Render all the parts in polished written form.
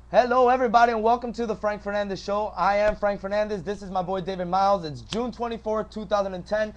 Hello, everybody, and welcome to the Frank Fernandez Show. I am Frank Fernandez. This is my boy David Miles. It's June 24th, 2010,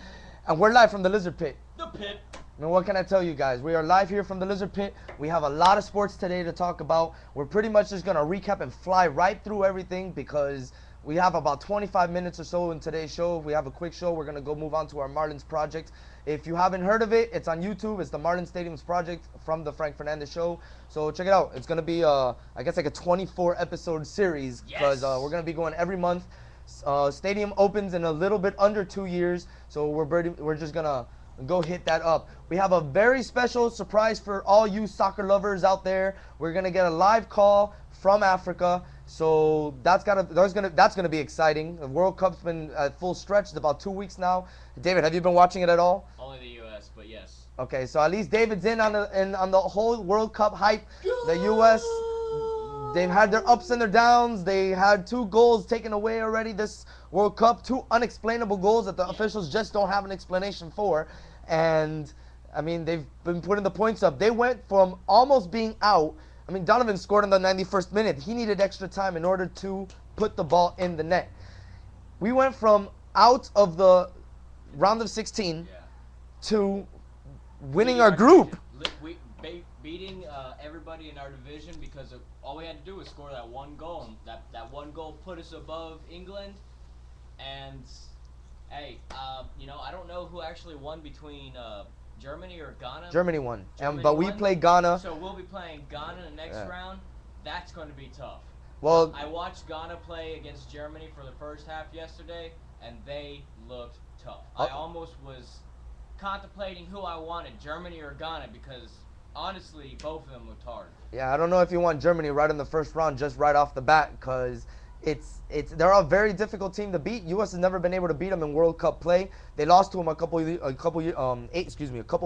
and we're live from the Lizard Pit. The Pit. And what can I tell you guys? We are live here from the Lizard Pit. We have a lot of sports today to talk about. We're pretty much just going to recap and fly right through everything because we have about 25 minutes or so in today's show. If we have a quick show, we're going to go move on to our Marlins project. If you haven't heard of it, it's on YouTube. It's the Marlins Stadiums project from the Frank Fernandez Show. So check it out. It's going to be, I guess, like a 24-episode series because we're going to be going every month. Stadium opens in a little bit under 2 years, so we're just going to go hit that up. We have a very special surprise for all you soccer lovers out there. We're going to get a live call from Africa. So that's gonna be exciting. The World Cup's been at full stretch. It's about 2 weeks now. David, have you been watching it at all? Only the U.S., but yes. Okay, so at least David's in on the whole World Cup hype. The U.S. They've had their ups and their downs. They had 2 goals taken away already this World Cup. 2 unexplainable goals that the officials just don't have an explanation for. And I mean, they've been putting the points up. They went from almost being out. I mean, Donovan scored in the 91st minute. He needed extra time in order to put the ball in the net. We went from out of the round of 16 to winning our group. Beating everybody in our division because all we had to do was score that 1 goal. And that 1 goal put us above England. And, hey, I don't know who actually won between Germany or Ghana? Germany won. But we play Ghana. So we'll be playing Ghana in the next round. That's going to be tough. Well, I watched Ghana play against Germany for the first half yesterday, and they looked tough. I almost was contemplating who I wanted, Germany or Ghana, because honestly, both of them looked hard. Yeah, I don't know if you want Germany right in the first round, just right off the bat, because they're a very difficult team to beat. U.S. has never been able to beat them in World Cup play. They lost to them a couple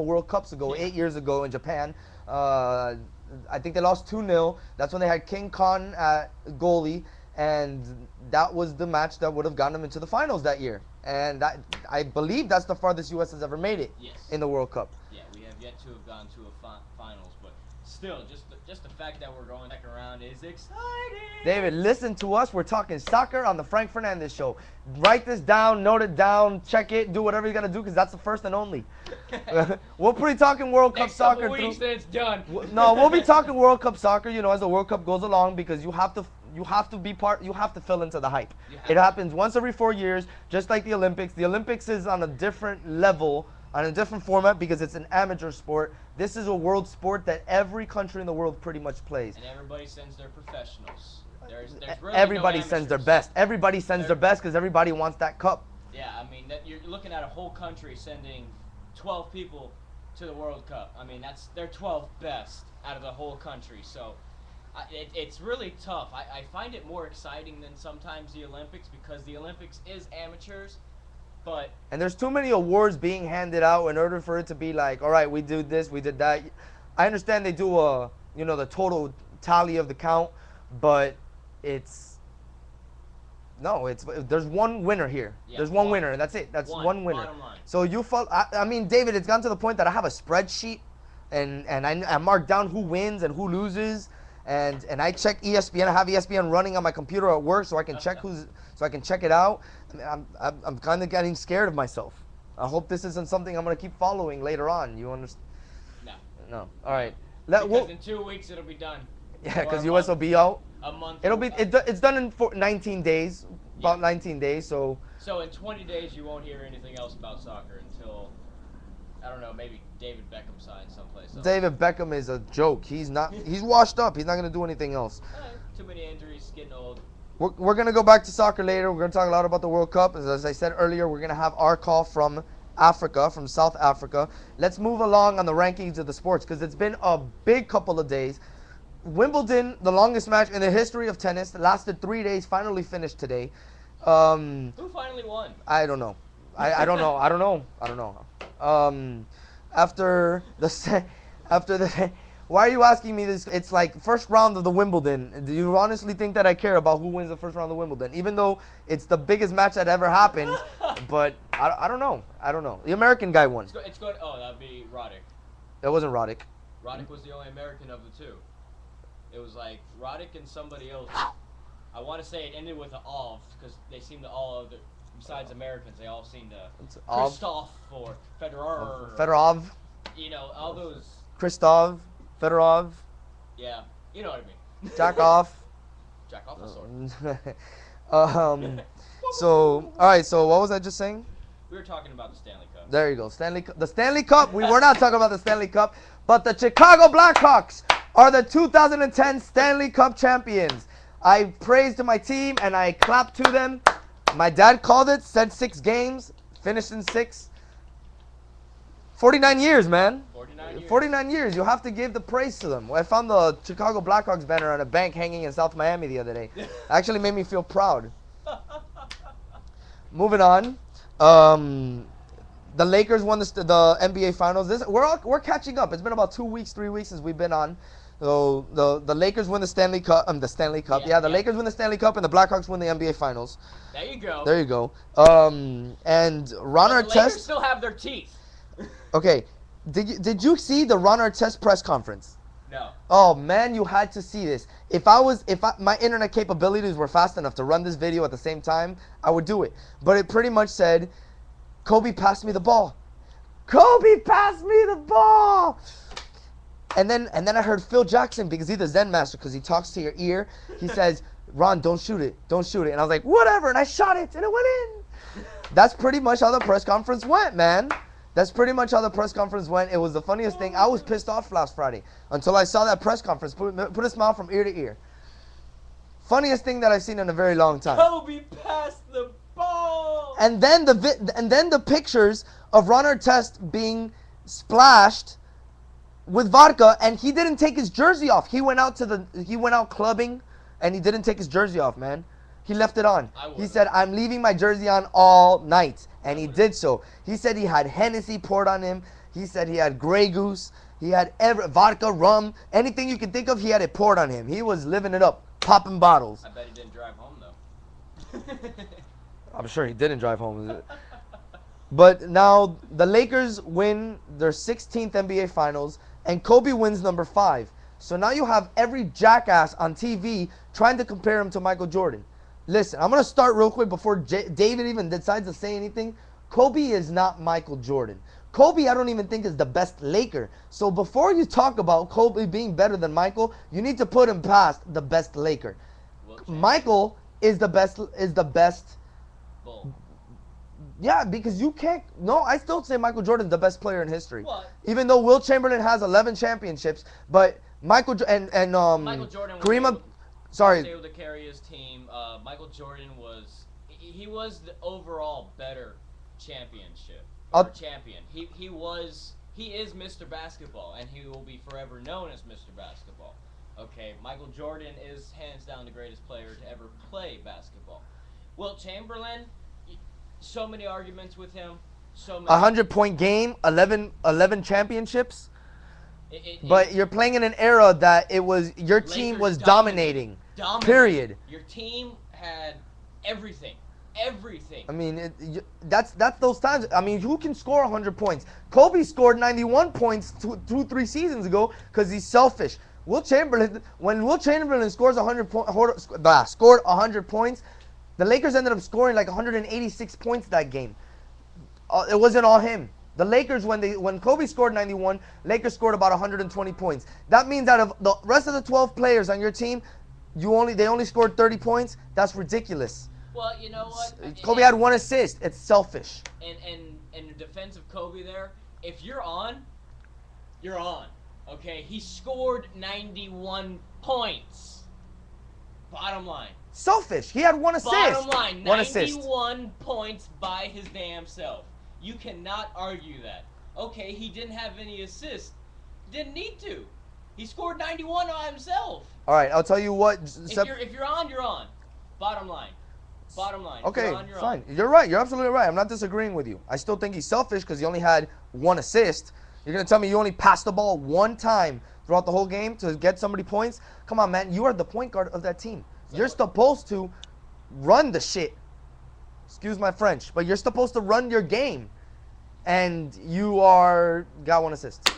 World Cups ago, 8 years ago in Japan. I think they lost 2-0. That's when they had King Khan at goalie, and that was the match that would have gotten them into the finals that year. And I believe that's the farthest U.S. has ever made it in the World Cup. Yeah, we have yet to have gone to a finals, but still, just the fact that we're going back around is exciting. David, listen to us. We're talking soccer on the Frank Fernandez Show. Write this down, note it down, check it, do whatever you got to do because that's the first and only. We'll be talking World Cup soccer. Next couple weeks, then it's done. No, we'll be talking World Cup soccer, as the World Cup goes along because you have to be part. You have to fill into the hype. It happens once every 4 years, just like the Olympics. The Olympics is on a different level, on a different format because it's an amateur sport. This is a world sport that every country in the world pretty much plays. And everybody sends their professionals. There's really everybody no sends their best. Everybody sends their best because everybody wants that cup. Yeah, I mean, you're looking at a whole country sending 12 people to the World Cup. I mean, that's their 12 best out of the whole country. So it's really tough. I find it more exciting than sometimes the Olympics because the Olympics is amateurs. And there's too many awards being handed out in order for it to be like, all right, we did this, we did that. I understand they do the total tally of the count, but there's one winner here. Yeah, there's one winner, and that's it. That's one winner. Bottom line. So I mean, David, it's gotten to the point that I have a spreadsheet, and I mark down who wins and who loses, and I check ESPN. I have ESPN running on my computer at work so I can check it out. I mean, I'm kind of getting scared of myself. I hope this isn't something I'm gonna keep following later on. You understand? No. All right. Because in 2 weeks it'll be done. Yeah, because U.S. will be out. A month. It's done in 19 days. About 19 days. So in 20 days you won't hear anything else about soccer until I don't know, maybe David Beckham signs someplace else. David Beckham is a joke. He's washed up. He's not gonna do anything else. Too many injuries, getting old. We're going to go back to soccer later. We're going to talk a lot about the World Cup. As I said earlier, we're going to have our call from Africa, from South Africa. Let's move along on the rankings of the sports because it's been a big couple of days. Wimbledon, the longest match in the history of tennis, lasted 3 days, finally finished today. Who finally won? I don't know. I don't know. After the Why are you asking me this? It's like first round of the Wimbledon. Do you honestly think that I care about who wins the first round of Wimbledon? Even though it's the biggest match that ever happened. But I don't know. The American guy won. It's good. Oh, that'd be Roddick. It wasn't Roddick. Roddick was the only American of the two. It was like Roddick and somebody else. I want to say it ended with an ov because they seem to all other besides Americans. They all seem to Christoph or Federer. Fedorov. You know all those. Christoph. Fedorov. Yeah, you know what I mean. Jack off. Jack off the sword. So all right. So what was I just saying? We were talking about the Stanley Cup. There you go. The Stanley Cup. We were not talking about the Stanley Cup, but the Chicago Blackhawks are the 2010 Stanley Cup champions. I praised my team and I clapped to them. My dad called it, said 6 games, finished in 6. 49 years, man. 49 years. 49 years. You have to give the praise to them. I found the Chicago Blackhawks banner on a bank hanging in South Miami the other day. Actually made me feel proud. Moving on. The Lakers won the NBA Finals. We're catching up. It's been about 2 weeks, 3 weeks since we've been on. So the Lakers win the Stanley Cup. The Lakers win the Stanley Cup, and the Blackhawks win the NBA Finals. There you go. There you go. And Ron Artest. The Lakers still have their teeth. Okay, did you see the Ron Artest press conference? No. Oh man, you had to see this. If my internet capabilities were fast enough to run this video at the same time, I would do it. But it pretty much said, Kobe passed me the ball. Kobe passed me the ball. And then I heard Phil Jackson, because he's the Zen master, because he talks to your ear. He says, Ron, don't shoot it. Don't shoot it. And I was like, whatever. And I shot it, and it went in. That's pretty much how the press conference went, man. That's pretty much how the press conference went. It was the funniest thing. I was pissed off last Friday until I saw that press conference. Put a smile from ear to ear. Funniest thing that I've seen in a very long time. Kobe passed the ball. And then the pictures of Ron Artest being splashed with vodka, and he didn't take his jersey off. He went out clubbing, and he didn't take his jersey off, man. He left it on. He said, I'm leaving my jersey on all night. And he did so. He said he had Hennessy poured on him. He said he had Grey Goose. He had vodka, rum, anything you can think of, he had it poured on him. He was living it up, popping bottles. I bet he didn't drive home, though. I'm sure he didn't drive home. But now the Lakers win their 16th NBA Finals, and Kobe wins number 5. So now you have every jackass on TV trying to compare him to Michael Jordan. Listen, I'm going to start real quick before David even decides to say anything. Kobe is not Michael Jordan. Kobe, I don't even think, is the best Laker. So before you talk about Kobe being better than Michael, you need to put him past the best Laker. Michael is the best. Bull. Yeah, because you can't. No, I still say Michael Jordan's the best player in history. What? Even though Wilt Chamberlain has 11 championships, but Michael Jordan Kareem. Sorry. Was able to carry his team. Michael Jordan was the overall better champion. He is Mr. Basketball, and he will be forever known as Mr. Basketball. Okay, Michael Jordan is hands down the greatest player to ever play basketball. Wilt Chamberlain, so many arguments with him. So many. 100-point game, 11 championships. But you're playing in an era that your team was dominating. Period. Your team had everything. Everything. I mean, that's those times. I mean, who can score 100 points? Kobe scored 91 points 3 seasons ago because he's selfish. When Wilt Chamberlain scored 100 points, the Lakers ended up scoring like 186 points that game. It wasn't all him. The Lakers, when Kobe scored 91, Lakers scored about 120 points. That means out of the rest of the 12 players on your team, they only scored 30 points. That's ridiculous. Well, you know what? Kobe had 1 assist. It's selfish. And in defense of Kobe there, if you're on, you're on. Okay? He scored 91 points. Bottom line. Selfish. He had 1 assist. Bottom line, 91 points by his damn self. You cannot argue that. Okay, he didn't have any assists. Didn't need to. He scored 91 on himself. All right, I'll tell you what. If you're on, you're on. Bottom line. Okay, you're on, you're fine. on. You're right. You're absolutely right. I'm not disagreeing with you. I still think he's selfish because he only had 1 assist. You're going to tell me you only passed the ball 1 time throughout the whole game to get somebody points? Come on, man. You are the point guard of that team. You're supposed to run the shit. Excuse my French. But you're supposed to run your game. And you got 1 assist.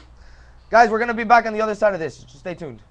Guys, we're going to be back on the other side of this. Just stay tuned.